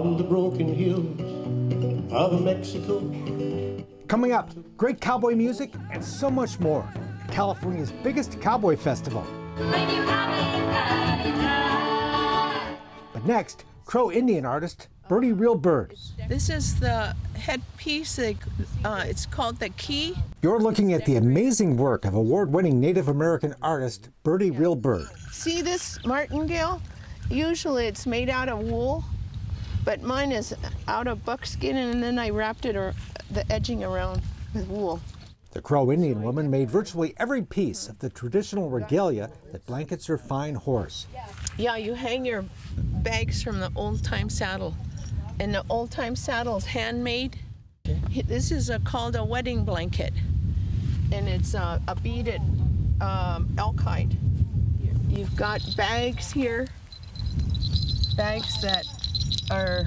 from the broken hills of Mexico. Coming up, great cowboy music and so much more. California's biggest cowboy festival. But next, Crow Indian artist Birdie Real Bird. This is the headpiece. It's called the key. You're looking at the amazing work of award-winning Native American artist Birdie Real Bird. See this martingale? Usually it's made out of wool, but mine is out of buckskin, and then I wrapped it or the edging around with wool. The Crow Indian woman made virtually every piece of the traditional regalia that blankets her fine horse. Yeah, you hang your bags from the old-time saddle, and the old-time saddle is handmade. This is called a wedding blanket, and it's a beaded elk hide. You've got bags here, bags that are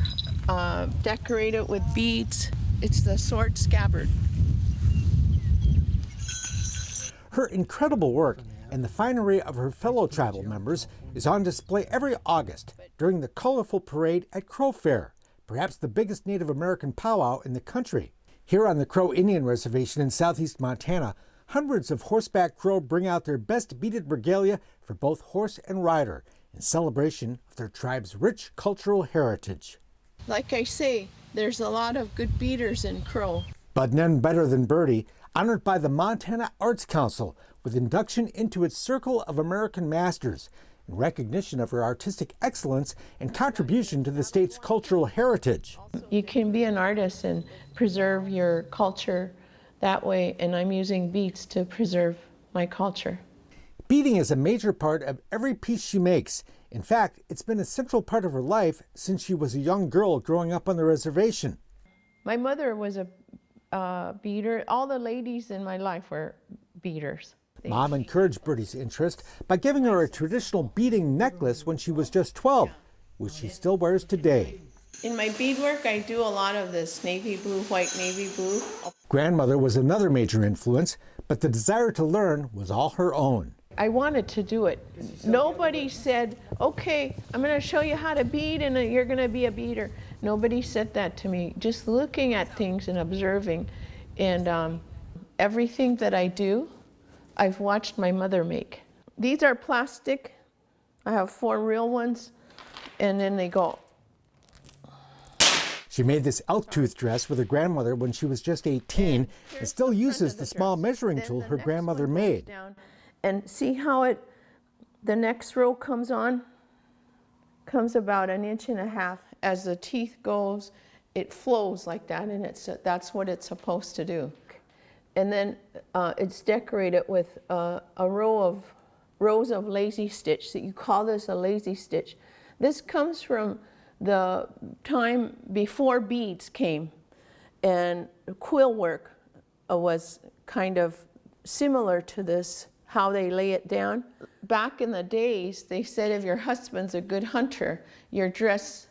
decorated with beads. It's the sword scabbard. Her incredible work and the finery of her fellow tribal members is on display every August during the colorful parade at Crow Fair, perhaps the biggest Native American powwow in the country. Here on the Crow Indian Reservation in southeast Montana, hundreds of horseback crow bring out their best beaded regalia for both horse and rider in celebration of their tribe's rich cultural heritage. Like I say, there's a lot of good beaters in Crow. But none better than Birdie, honored by the Montana Arts Council with induction into its Circle of American Masters in recognition of her artistic excellence and contribution to the state's cultural heritage. You can be an artist and preserve your culture that way, and I'm using beads to preserve my culture. Beading is a major part of every piece she makes. In fact, it's been a central part of her life since she was a young girl growing up on the reservation. My mother was a beader. All the ladies in my life were beaders. Mom encouraged Birdie's interest by giving her a traditional beading necklace when she was just 12, which she still wears today. In my beadwork, I do a lot of this navy blue, white navy blue. Grandmother was another major influence, but the desire to learn was all her own. I wanted to do it. Nobody said, okay, I'm going to show you how to bead and you're going to be a beader. Nobody said that to me. Just looking at things and observing. And everything that I do, I've watched my mother make. These are plastic. I have 4 real ones, and then they go. She made this elk tooth dress with her grandmother when she was just 18 and still uses the small measuring tool her grandmother made. And see how the next row comes on? Comes about 1.5 inches. As the teeth goes, it flows like that, and that's what it's supposed to do. And then it's decorated with rows of lazy stitch. So you call this a lazy stitch. This comes from the time before beads came, and quill work was kind of similar to this, how they lay it down. Back in the days, they said if your husband's a good hunter, your teeth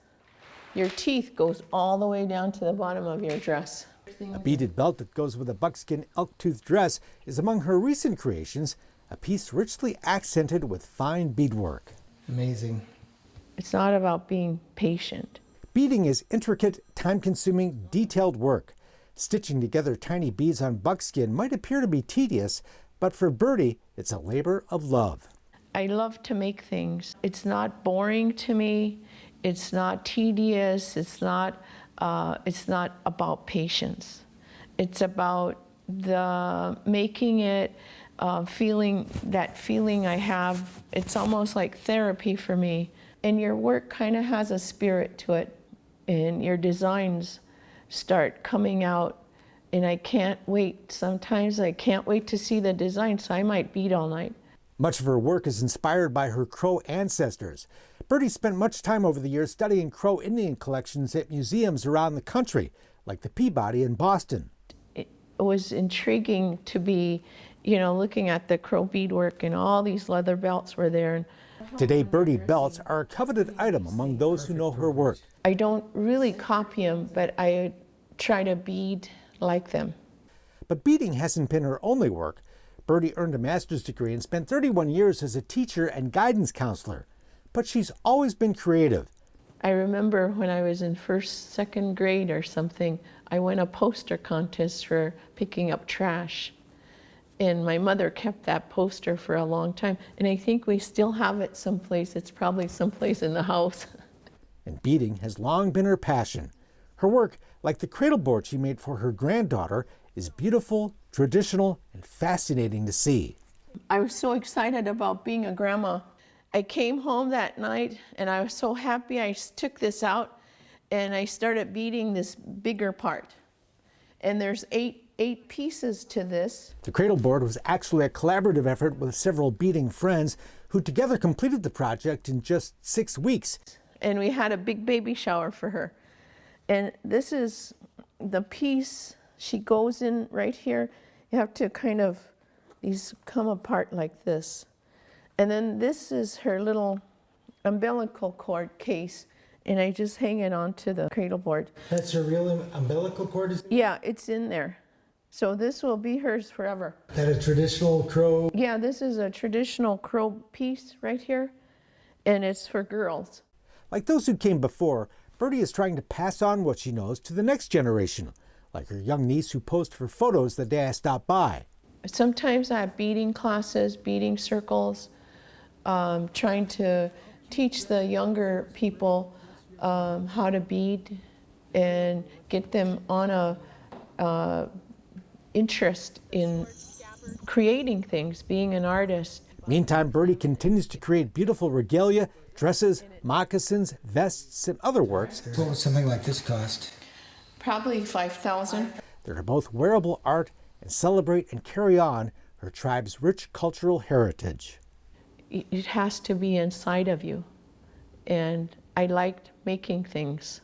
goes all the way down to the bottom of your dress. A beaded belt that goes with a buckskin elk tooth dress is among her recent creations, a piece richly accented with fine beadwork. Amazing. It's not about being patient. Beading is intricate, time-consuming, detailed work. Stitching together tiny beads on buckskin might appear to be tedious, but for Birdie, it's a labor of love. I love to make things. It's not boring to me. It's not tedious. It's not about patience. It's about the making it, feeling I have. It's almost like therapy for me. And your work kind of has a spirit to it, and your designs start coming out, and I can't wait. Sometimes I can't wait to see the design, so I might bead all night. Much of her work is inspired by her Crow ancestors. Birdie spent much time over the years studying Crow Indian collections at museums around the country, like the Peabody in Boston. It was intriguing to be, looking at the Crow beadwork, and all these leather belts were there. Today, Birdie belts are a coveted item among those who know her work. I don't really copy them, but I try to bead like them. But beading hasn't been her only work. Birdie earned a master's degree and spent 31 years as a teacher and guidance counselor. But she's always been creative. I remember when I was in second grade or something, I won a poster contest for picking up trash. And my mother kept that poster for a long time. And I think we still have it someplace. It's probably someplace in the house. And beading has long been her passion. Her work, like the cradle board she made for her granddaughter, is beautiful, traditional, and fascinating to see. I was so excited about being a grandma. I came home that night and I was so happy. I took this out and I started beading this bigger part. And there's eight pieces to this. The cradle board was actually a collaborative effort with several beading friends who together completed the project in just 6 weeks. And we had a big baby shower for her. And this is the piece. She goes in right here. You have to kind of, these come apart like this. And then this is her little umbilical cord case, and I just hang it onto the cradle board. That's her real umbilical cord? Yeah, it's in there. So this will be hers forever. Is that a traditional crow? Yeah, this is a traditional crow piece right here, and it's for girls. Like those who came before, Birdie is trying to pass on what she knows to the next generation, like her young niece who posed for photos the day I stopped by. Sometimes I have beading classes, beading circles, trying to teach the younger people how to bead and get them on a interest in creating things, being an artist. Meantime, Birdie continues to create beautiful regalia, dresses, moccasins, vests, and other works. What would something like this cost? Probably $5,000. That are both wearable art and celebrate and carry on her tribe's rich cultural heritage. It has to be inside of you. And I liked making things.